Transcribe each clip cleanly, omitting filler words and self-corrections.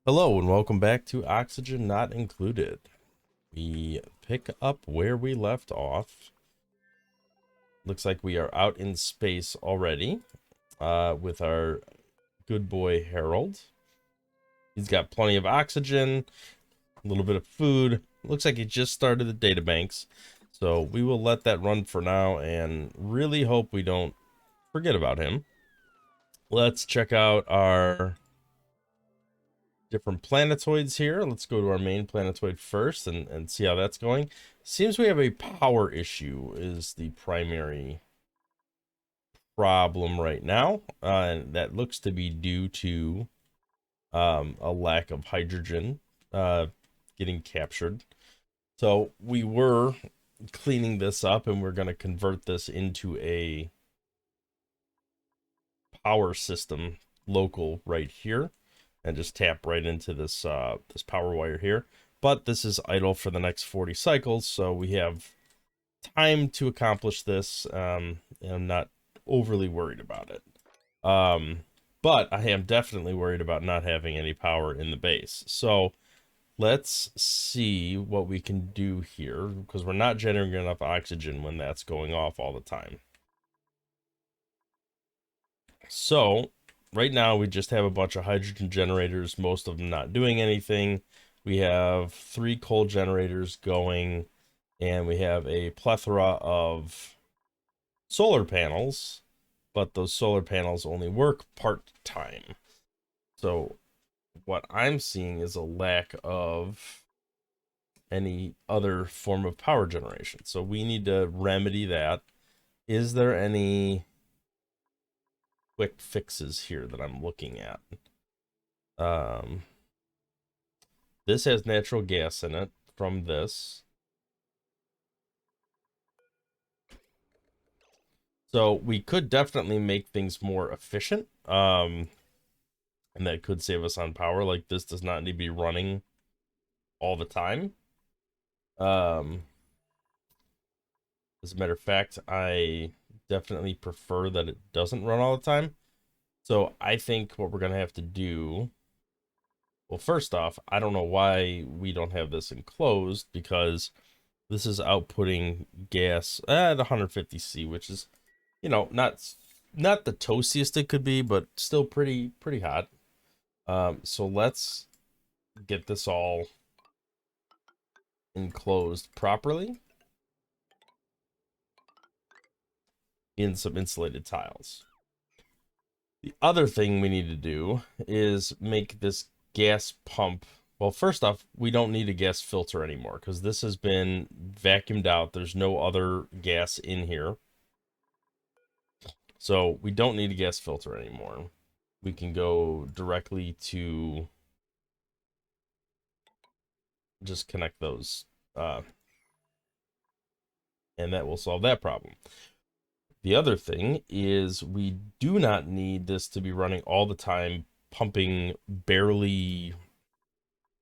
Hello and welcome back to Oxygen Not Included. We pick up where we left off. Looks like we are out in space already with our good boy Harold. He's got plenty of oxygen, a little bit of food. Looks like he just started the databanks. So we will let that run for now and really hope we don't forget about him. Let's check out our different planetoids here. Let's go to our main planetoid first and see how that's going. Seems we have a power issue is the primary problem right now. And that looks to be due to a lack of hydrogen getting captured. So we were cleaning this up and we're going to convert this into a power system local right here and just tap right into this this power wire here. But this is idle for the next 40 cycles, so we have time to accomplish this. And I'm not overly worried about it. But I am definitely worried about not having any power in the base. So let's see what we can do here, because we're not generating enough oxygen when that's going off all the time. So right now we just have a bunch of hydrogen generators, most of them not doing anything. We have 3 coal generators going, and we have a plethora of solar panels, but those solar panels only work part-time. So what I'm seeing is a lack of any other form of power generation. So we need to remedy that. Is there any quick fixes here that I'm looking at? Um, this has natural gas in it from this. So we could definitely make things more efficient. And that could save us on power. Like, this does not need to be running all the time. Um, as a matter of fact, I definitely prefer that it doesn't run all the time. So I think what we're going to have to do, well, first off, I don't know why we don't have this enclosed, because this is outputting gas at 150C, which is, you know, not the toastiest it could be, but still pretty hot. So let's get this all enclosed properly in some insulated tiles. The other thing we need to do is make this gas pump. Well, first off, we don't need a gas filter anymore because this has been vacuumed out. There's no other gas in here. So we don't need a gas filter anymore. We can go directly to just connect those, and that will solve that problem. The other thing is we do not need this to be running all the time, pumping barely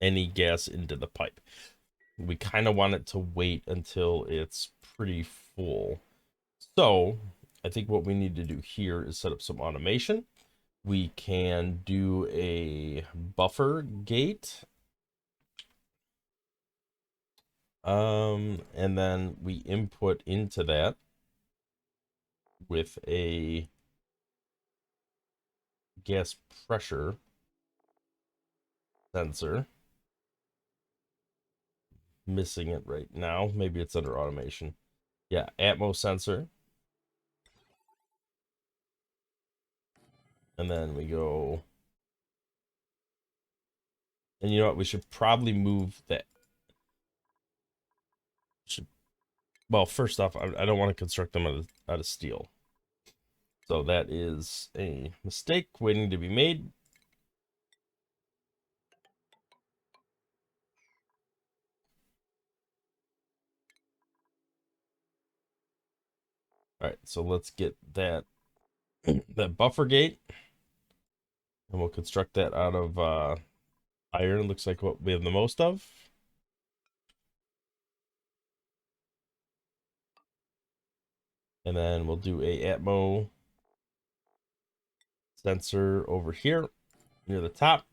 any gas into the pipe. We kind of want it to wait until it's pretty full. So I think what we need to do here is set up some automation. We can do a buffer gate. And then we input into that with a gas pressure sensor. Missing it right now. Maybe it's under automation. Yeah, Atmos sensor. And then we go. And you know what? We should probably move that. Well, first off, I don't want to construct them out of steel. So that is a mistake waiting to be made. All right, so let's get that that buffer gate, and we'll construct that out of iron. Looks like what we have the most of. And then we'll do a Atmo sensor over here near the top.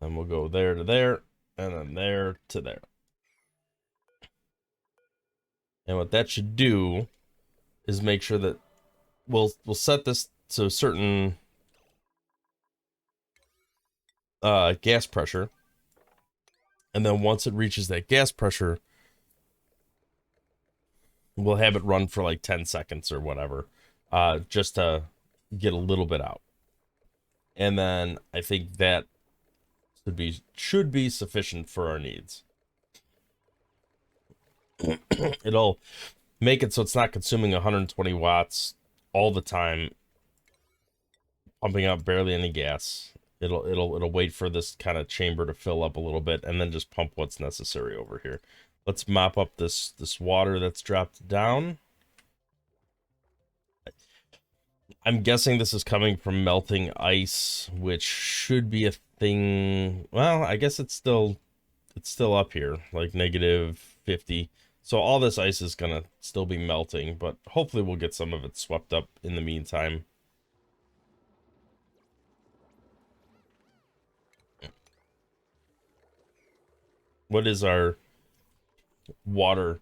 And we'll go there to there, and then there to there. And what that should do is make sure that we'll set this to a certain gas pressure. And then once it reaches that gas pressure, we'll have it run for like 10 seconds or whatever, just to get a little bit out. And then I think that should be sufficient for our needs. It'll make it so it's not consuming 120 watts all the time, pumping out barely any gas. It'll wait for this kind of chamber to fill up a little bit and then just pump what's necessary over here. Let's mop up this water that's dropped down. I'm guessing this is coming from melting ice, which should be a thing. Well, I guess it's still up here, like -50. So all this ice is gonna still be melting, but hopefully we'll get some of it swept up in the meantime. What is our water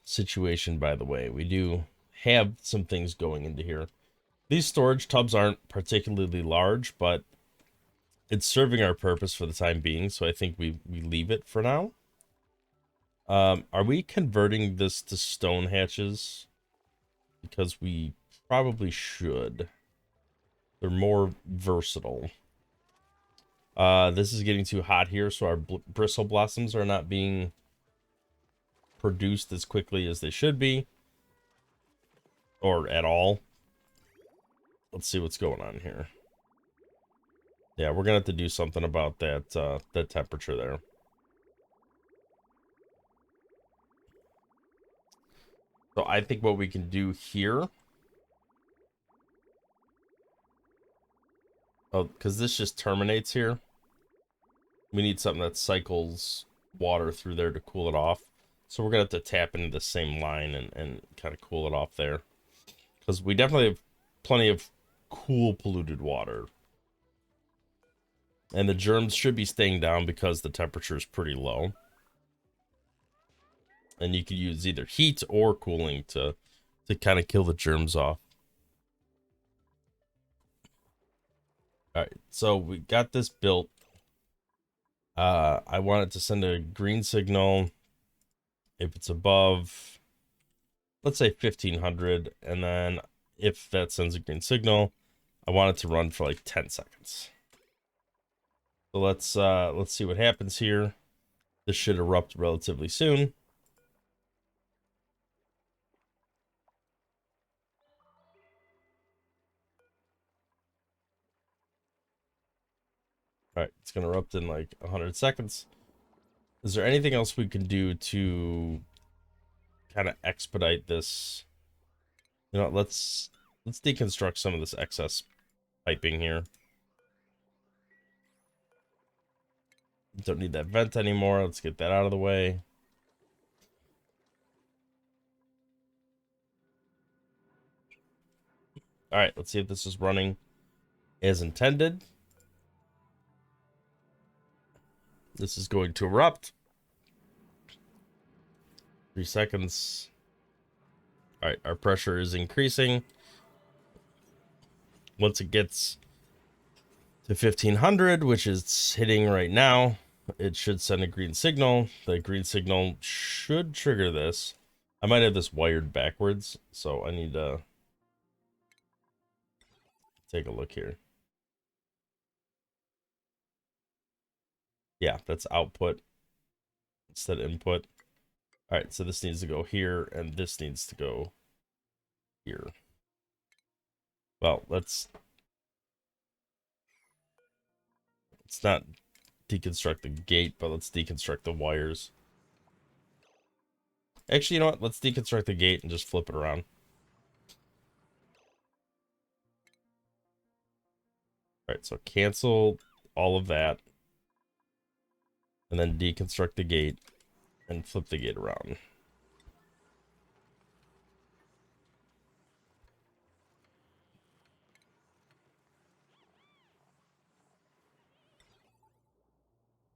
situation, by the way? We do have some things going into here. These storage tubs aren't particularly large, but it's serving our purpose for the time being, so I think we leave it for now. Are we converting this to stone hatches? Because we probably should. They're more versatile. This is getting too hot here, so our bristle blossoms are not being produced as quickly as they should be. Or at all. Let's see what's going on here. Yeah, we're gonna have to do something about that that temperature there. So I think what we can do here. Oh, because this just terminates here. We need something that cycles water through there to cool it off. So we're gonna have to tap into the same line and kind of cool it off there. Because we definitely have plenty of cool polluted water. And the germs should be staying down because the temperature is pretty low. And you could use either heat or cooling to kind of kill the germs off. All right, so we got this built. I want it to send a green signal if it's above, let's say 1500, and then if that sends a green signal, I want it to run for like 10 seconds. So let's see what happens here. This should erupt relatively soon. All right, it's gonna erupt in like 100 seconds. Is there anything else we can do to kind of expedite this? You know, let's deconstruct some of this excess piping here. Don't need that vent anymore. Let's get that out of the way. All right, let's see if this is running as intended. This is going to erupt. 3 seconds. All right, our pressure is increasing. Once it gets to 1500, which is hitting right now, it should send a green signal. The green signal should trigger this. I might have this wired backwards, so I need to take a look here. Yeah, that's output instead of input. All right, so this needs to go here, and this needs to go here. Well, let's not deconstruct the gate, but let's deconstruct the wires. Actually, you know what? Let's deconstruct the gate and just flip it around. All right, so cancel all of that. And then deconstruct the gate and flip the gate around.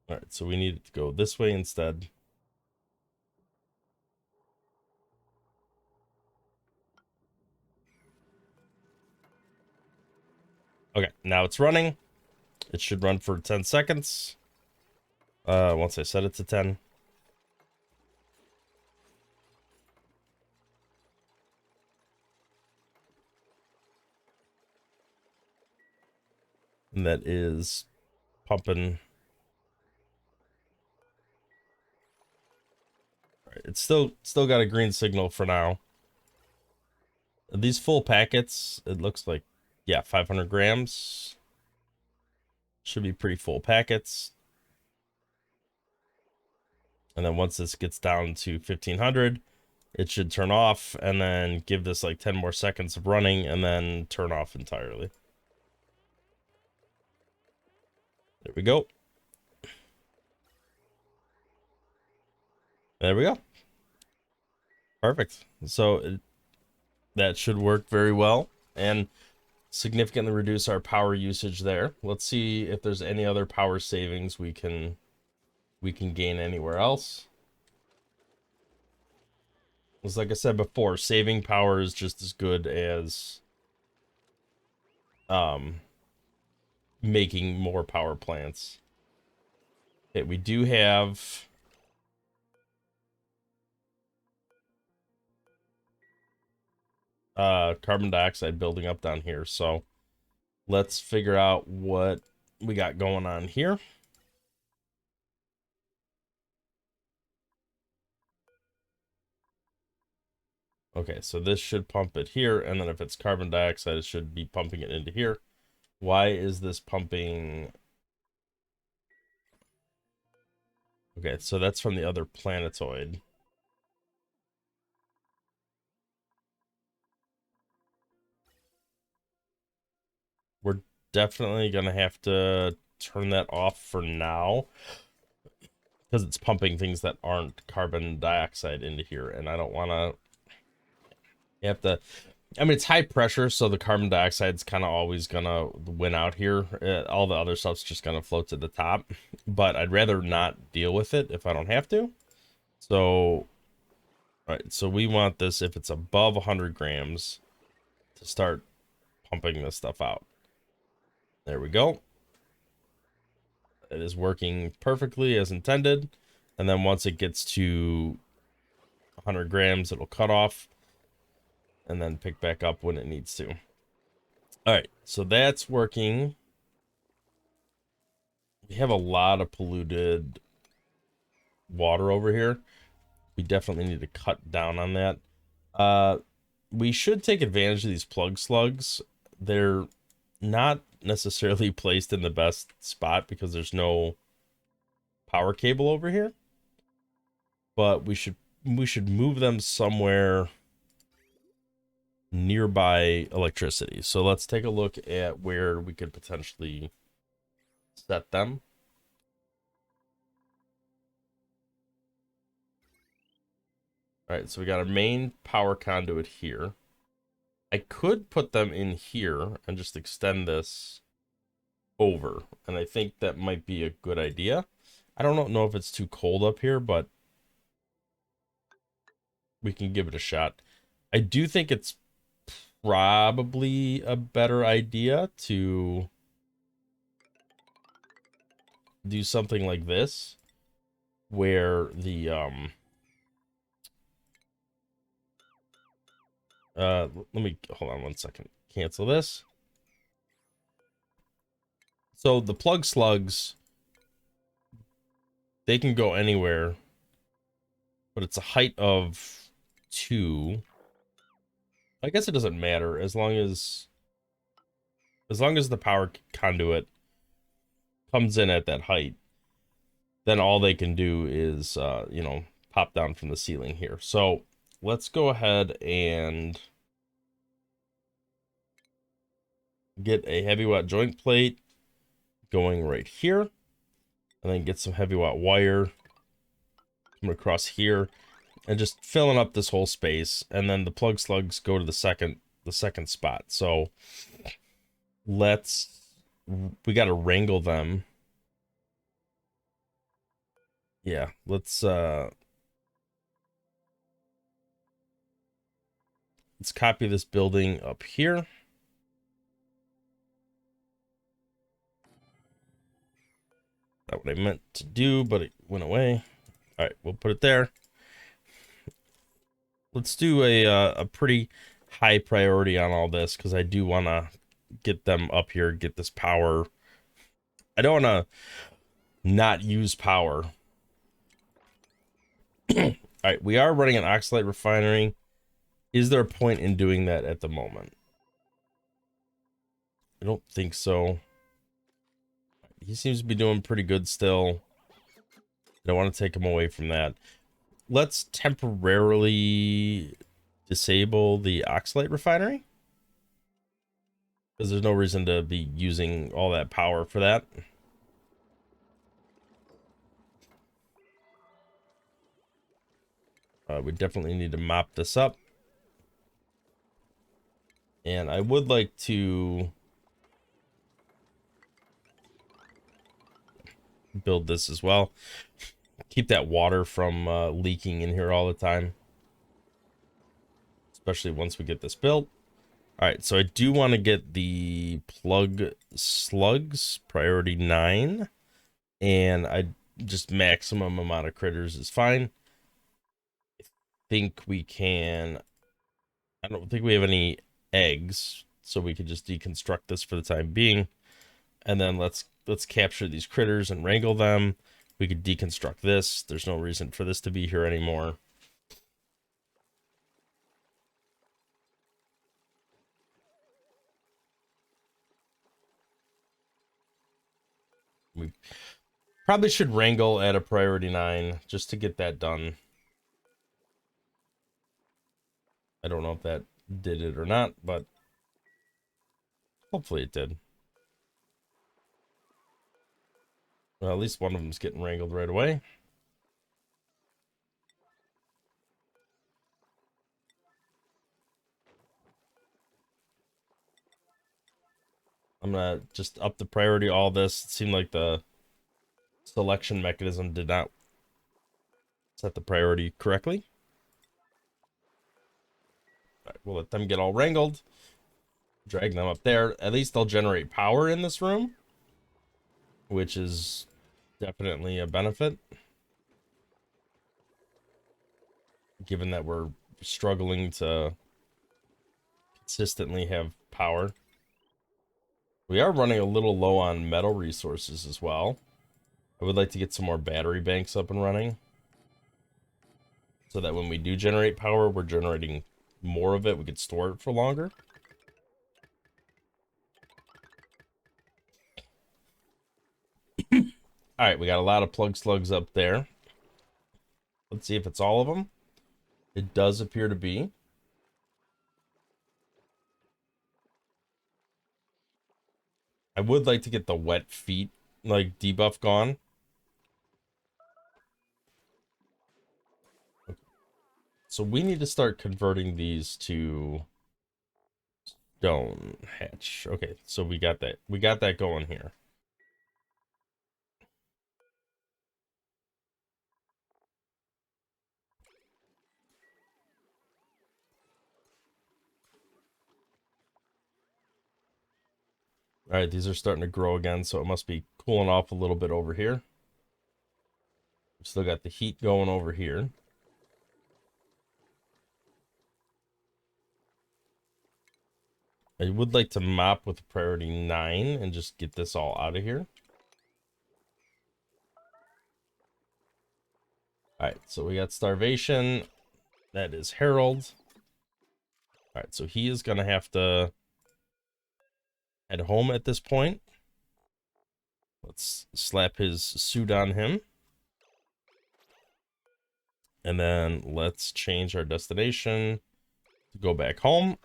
All right, so we need it to go this way instead. Okay, now it's running. It should run for 10 seconds. Once I set it to 10. And that is pumping. All right, it's still got a green signal for now. These full packets, it looks like, yeah, 500 grams. Should be pretty full packets. And then once this gets down to 1500, it should turn off and then give this like 10 more seconds of running and then turn off entirely. There we go. There we go. Perfect. So that should work very well and significantly reduce our power usage there. Let's see if there's any other power savings we can gain anywhere else. Because like I said before, saving power is just as good as making more power plants. Okay, we do have carbon dioxide building up down here, so let's figure out what we got going on here. Okay, so this should pump it here, and then if it's carbon dioxide, it should be pumping it into here. Why is this pumping? Okay, so that's from the other planetoid. We're definitely gonna have to turn that off for now because it's pumping things that aren't carbon dioxide into here, and I don't want to. You have to. I mean, it's high pressure, so the carbon dioxide's kind of always gonna win out here. All the other stuff's just gonna float to the top, but I'd rather not deal with it if I don't have to. So, all right, so we want this if it's above 100 grams to start pumping this stuff out. There we go. It is working perfectly as intended. And then once it gets to 100 grams, it'll cut off and then pick back up when it needs to. All right, so that's working. We have a lot of polluted water over here. We definitely need to cut down on that. We should take advantage of these plug slugs. They're not necessarily placed in the best spot because there's no power cable over here. But we should move them somewhere nearby electricity. So let's take a look at where we could potentially set them. All right, so we got our main power conduit here. I could put them in here and just extend this over, and I think that might be a good idea. I don't know if it's too cold up here, but we can give it a shot. I do think it's probably a better idea to do something like this, where the let me hold on one second. Cancel this. So the plug slugs, they can go anywhere, but it's a height of 2. I guess it doesn't matter as long as the power conduit comes in at that height, then all they can do is you know, pop down from the ceiling here. So let's go ahead and get a heavy watt joint plate going right here, and then get some heavy watt wire coming across here and just filling up this whole space, and then the plug slugs go to the second spot. So we got to wrangle them Yeah, let's copy this building up here. That's what I meant to do, but it went away. All right, we'll put it there. Let's do a pretty high priority on all this because I do want to get them up here, get this power. I don't want to not use power. All right, we are running an oxalate refinery. Is there a point in doing that at the moment? I don't think so. He seems to be doing pretty good still. I don't want to take him away from that. Let's temporarily disable the oxalate refinery, because there's no reason to be using all that power for that. We definitely need to mop this up. And I would like to build this as well. Keep that water from leaking in here all the time, especially once we get this built. All right, so I do want to get the plug slugs priority 9, and I just maximum amount of critters is fine. I think we can. I don't think we have any eggs, so we could just deconstruct this for the time being, and then let's capture these critters and wrangle them. We could deconstruct this. There's no reason for this to be here anymore. We probably should wrangle at a priority 9 just to get that done. I don't know if that did it or not, but hopefully it did. Well, at least one of them's getting wrangled right away. I'm gonna just up the priority all this. It seemed like the selection mechanism did not set the priority correctly. All right, we'll let them get all wrangled. Drag them up there. At least they'll generate power in this room, which is definitely a benefit, given that we're struggling to consistently have power. We are running a little low on metal resources as well. I would like to get some more battery banks up and running, so that when we do generate power, we're generating more of it. We could store it for longer. All right, we got a lot of plug slugs up there. Let's see if it's all of them. It does appear to be. I would like to get the wet feet like debuff gone. So we need to start converting these to stone hatch. Okay, so we got that. We got that going here. All right, these are starting to grow again, so it must be cooling off a little bit over here. We've still got the heat going over here. I would like to mop with priority 9 and just get this all out of here. All right, so we got starvation. That is Harold. All right, so he is going to have to head home at this point. Let's slap his suit on him. And then let's change our destination to go back home.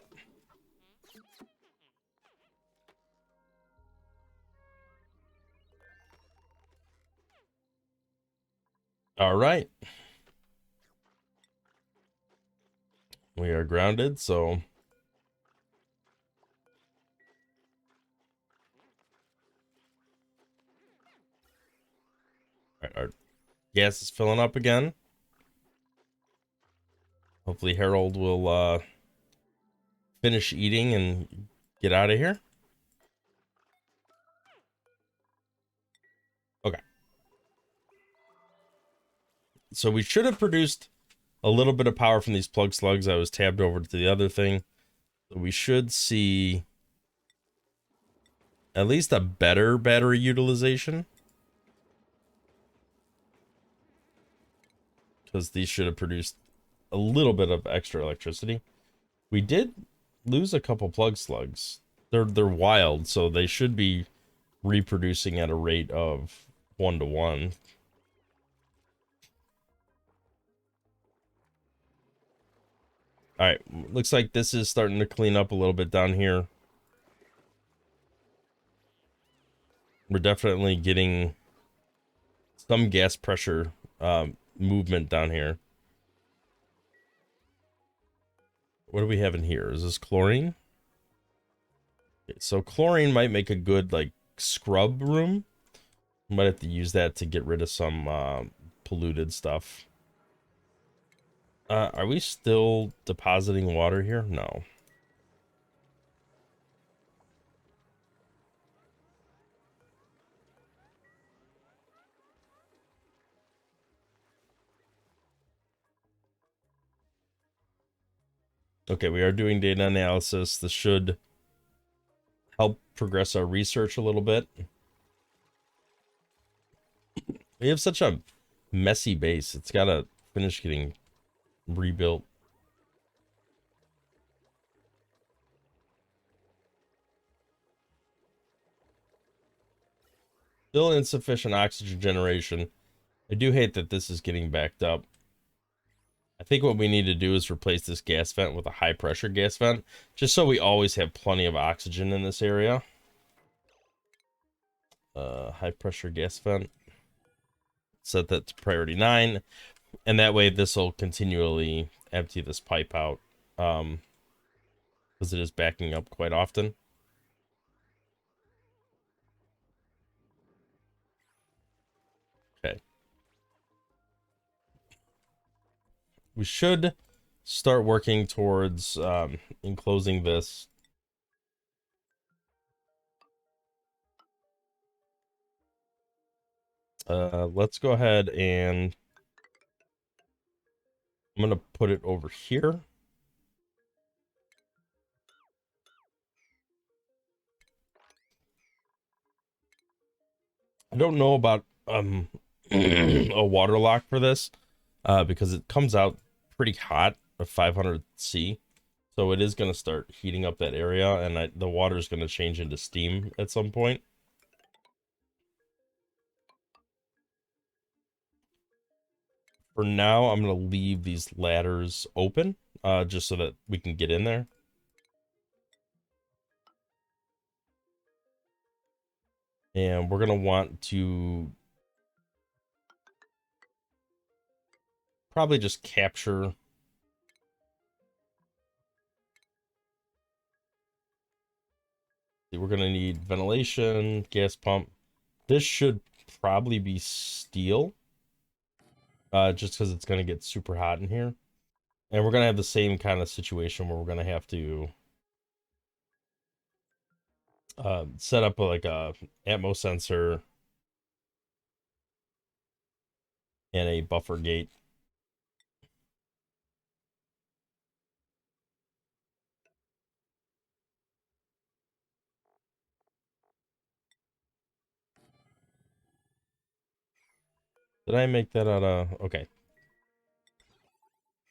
All right. We are grounded, so our gas is filling up again. Hopefully Harold will finish eating and get out of here. Okay. So we should have produced a little bit of power from these plug slugs. I was tabbed over to the other thing. So we should see at least a better battery utilization. Because these should have produced a little bit of extra electricity. We did lose a couple plug slugs. They're wild, so they should be reproducing at a rate of 1 to 1. All right, looks like this is starting to clean up a little bit down here. We're definitely getting some gas pressure movement down here. What do we have in here? Is this chlorine? Okay, so chlorine might make a good like scrub room. Might have to use that to get rid of some polluted stuff. Are we still depositing water here? No. Okay, we are doing data analysis. This should help progress our research a little bit. We have such a messy base. It's got to finish getting rebuilt. Still insufficient oxygen generation. I do hate that this is getting backed up. I think what we need to do is replace this gas vent with a high pressure gas vent, just so we always have plenty of oxygen in this area. High pressure gas vent. Set that to priority 9, and that way this will continually empty this pipe out, because it is backing up quite often. Okay. We should start working towards enclosing this. Let's go ahead and I'm gonna put it over here. I don't know about a water lock for this, because it comes out pretty hot at 500 C. So it is going to start heating up that area, and the water is going to change into steam at some point. For now, I'm going to leave these ladders open, just so that we can get in there. And we're going to want to probably just capture we're going to need ventilation, gas pump. This should probably be steel, just because it's going to get super hot in here. And we're going to have the same kind of situation where we're going to have to set up like a atmo sensor and a buffer gate. Did I make that out of... Okay.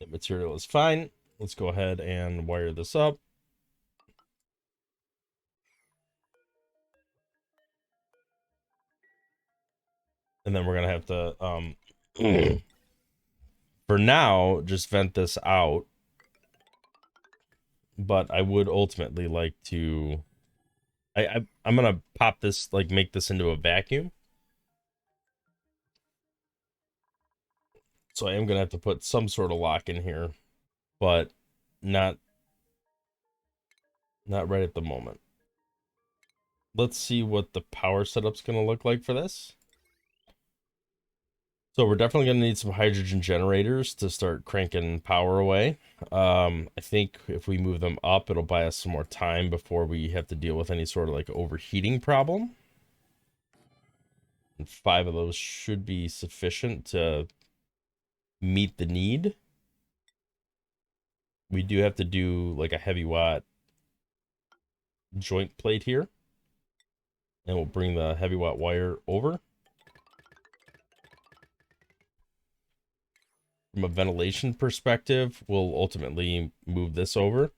The material is fine. Let's go ahead and wire this up. And then we're going to have to, for now, just vent this out. But I would ultimately like to... I'm going to pop this, like make this into a vacuum. So I am going to have to put some sort of lock in here, but not right at the moment. Let's see what the power setup's going to look like for this. So we're definitely going to need some hydrogen generators to start cranking power away. I think if we move them up, it'll buy us some more time before we have to deal with any sort of like overheating problem. And 5 of those should be sufficient to meet the need. We do have to do like a heavy watt joint plate here. And we'll bring the heavy watt wire over. From a ventilation perspective, we'll ultimately move this over.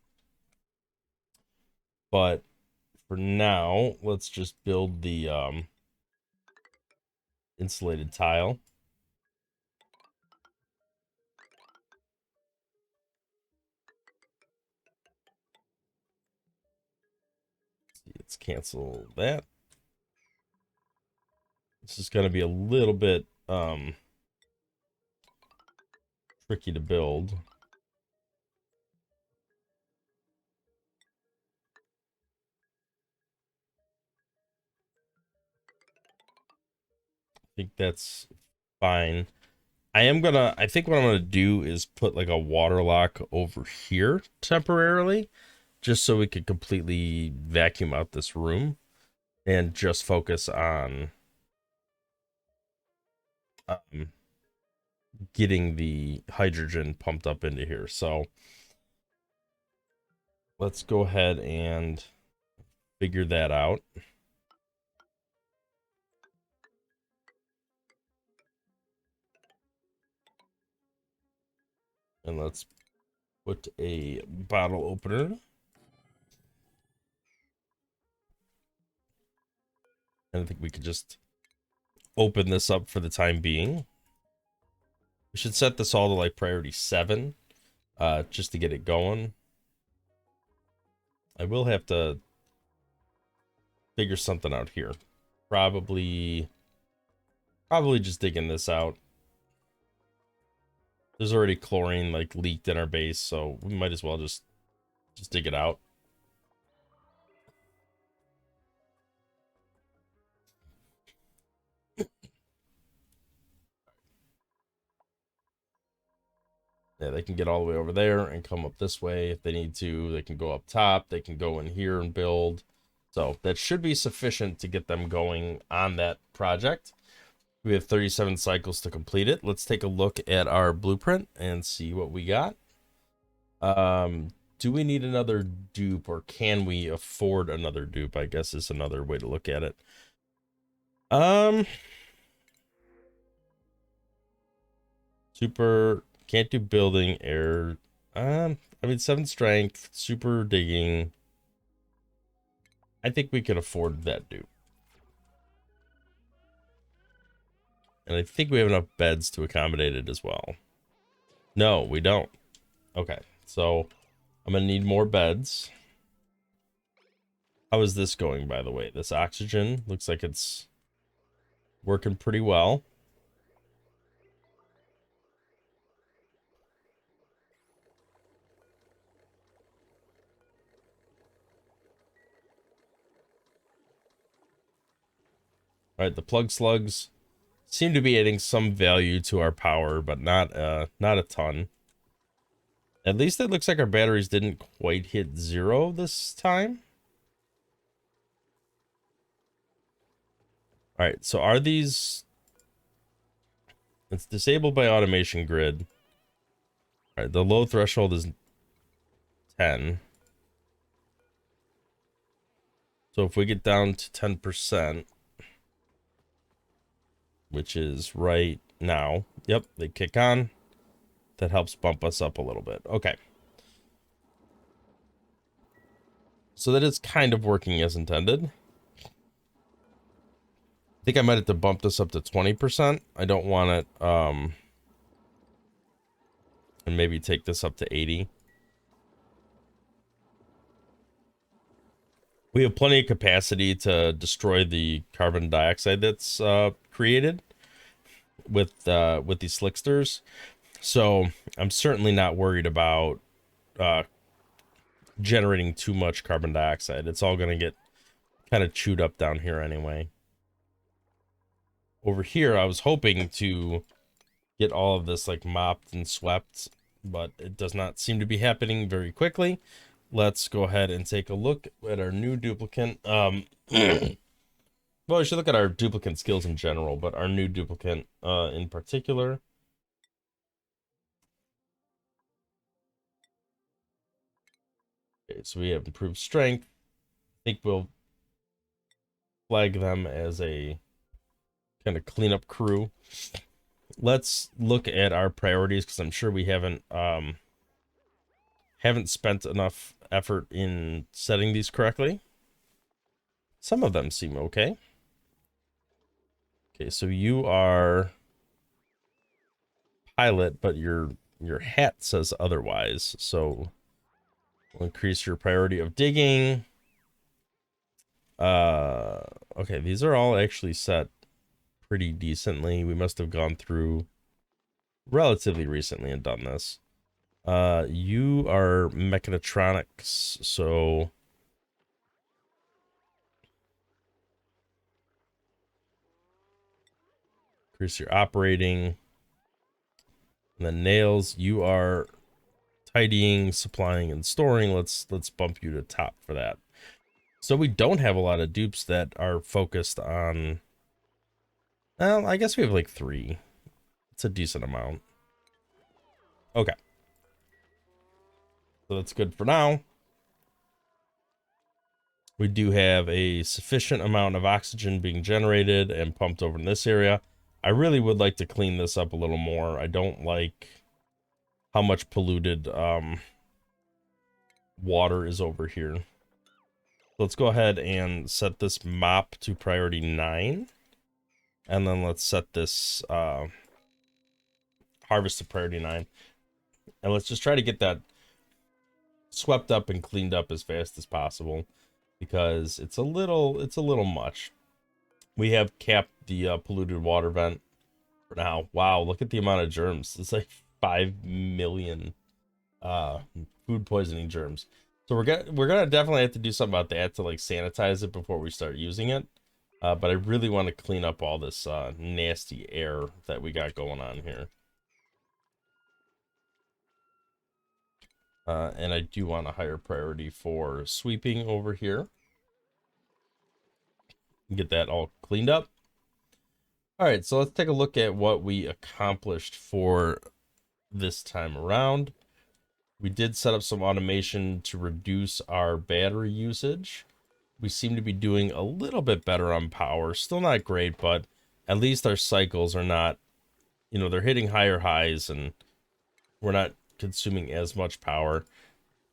But for now, let's just build the insulated tile. Let's cancel that. This is going to be a little bit tricky to build. I think that's fine. I think what I'm gonna do is put like a water lock over here temporarily, just so we could completely vacuum out this room and just focus on getting the hydrogen pumped up into here. So let's go ahead and figure that out. And let's put a bottle opener. And I think we could just open this up for the time being. We should set this all to like priority 7, just to get it going. I will have to figure something out here. Probably just digging this out. There's already chlorine like leaked in our base, so we might as well just dig it out. Yeah, they can get all the way over there and come up this way if they need to. They can go up top. They can go in here and build. So that should be sufficient to get them going on that project. We have 37 cycles to complete it. Let's take a look at our blueprint and see what we got. Do we need another dupe, or can we afford another dupe? I guess is another way to look at it. Super can't do building air. I mean 7 strength, super digging. I think we could afford that dupe. And I think we have enough beds to accommodate it as well. No, we don't. Okay, so I'm gonna need more beds. How is this going, by the way? This oxygen looks like it's working pretty well. All right, the plug slugs seem to be adding some value to our power, but not a ton. At least it looks like our batteries didn't quite hit 0 this time. All right, so are these... It's disabled by automation grid. All right, the low threshold is 10. So if we get down to 10%, which is right now, yep, they kick on. That helps bump us up a little bit. Okay. So that is kind of working as intended. I think I might have to bump this up to 20%. I don't want it, and maybe take this up to 80. We have plenty of capacity to destroy the carbon dioxide that's created with these slicksters. So I'm certainly not worried about generating too much carbon dioxide. It's all going to get kind of chewed up down here anyway. Over here, I was hoping to get all of this like mopped and swept, but it does not seem to be happening very quickly. Let's go ahead and take a look at our new duplicant. Well, we should look at our duplicant skills in general, but our new duplicant in particular. Okay, so we have improved strength. I think we'll flag them as a kind of cleanup crew. Let's look at our priorities, because I'm sure we haven't spent enough effort in setting these correctly. Some of them seem okay. Okay, so you are pilot, but your hat says otherwise. So we'll increase your priority of digging. Okay, these are all actually set pretty decently. We must have gone through relatively recently and done this. You are mechatronics, so increase your operating. And then nails, you are tidying, supplying, and storing. Let's bump you to top for that. So we don't have a lot of dupes that are focused on, well, I guess we have like 3. It's a decent amount. Okay. So that's good for now. We do have a sufficient amount of oxygen being generated and pumped over in this area. I really would like to clean this up a little more. I don't like how much polluted water is over here. Let's go ahead and set this mop to priority 9. And then let's set this harvest to priority 9. And let's just try to get that swept up and cleaned up as fast as possible, because it's a little much. We have capped the polluted water vent for now. Wow, look at the amount of germs. It's like 5 million food poisoning germs. So we're gonna definitely have to do something about that to like sanitize it before we start using it. But I really want to clean up all this nasty air that we got going on here. And I do want a higher priority for sweeping over here. Get that all cleaned up. All right, so let's take a look at what we accomplished for this time around. We did set up some automation to reduce our battery usage. We seem to be doing a little bit better on power. Still not great, but at least our cycles are not, you know, they're hitting higher highs and we're not consuming as much power.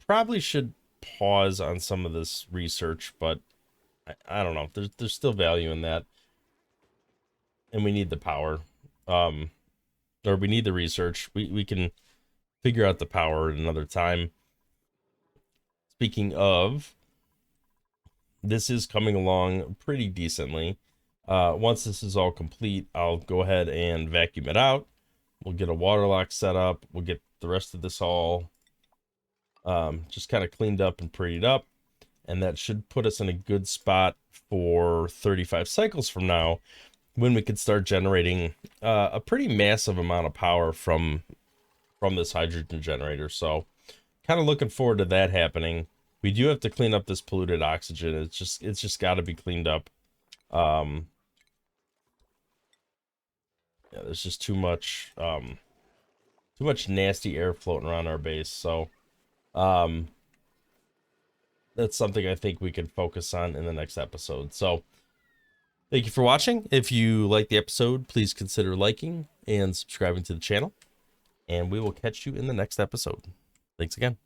Probably should pause on some of this research, but I don't know. There's still value in that. And we need the power. Or we need the research. We can figure out the power at another time. Speaking of, this is coming along pretty decently. Once this is all complete, I'll go ahead and vacuum it out. We'll get a water lock set up. We'll get the rest of this all just kind of cleaned up and prettied up. And that should put us in a good spot for 35 cycles from now, when we could start generating a pretty massive amount of power from this hydrogen generator. So kind of looking forward to that happening. We do have to clean up this polluted oxygen. It's just got to be cleaned up. Yeah, there's just too much nasty air floating around our base. So that's something I think we can focus on in the next episode. So thank you for watching. If you like the episode, please consider liking and subscribing to the channel, and we will catch you in the next episode. Thanks again.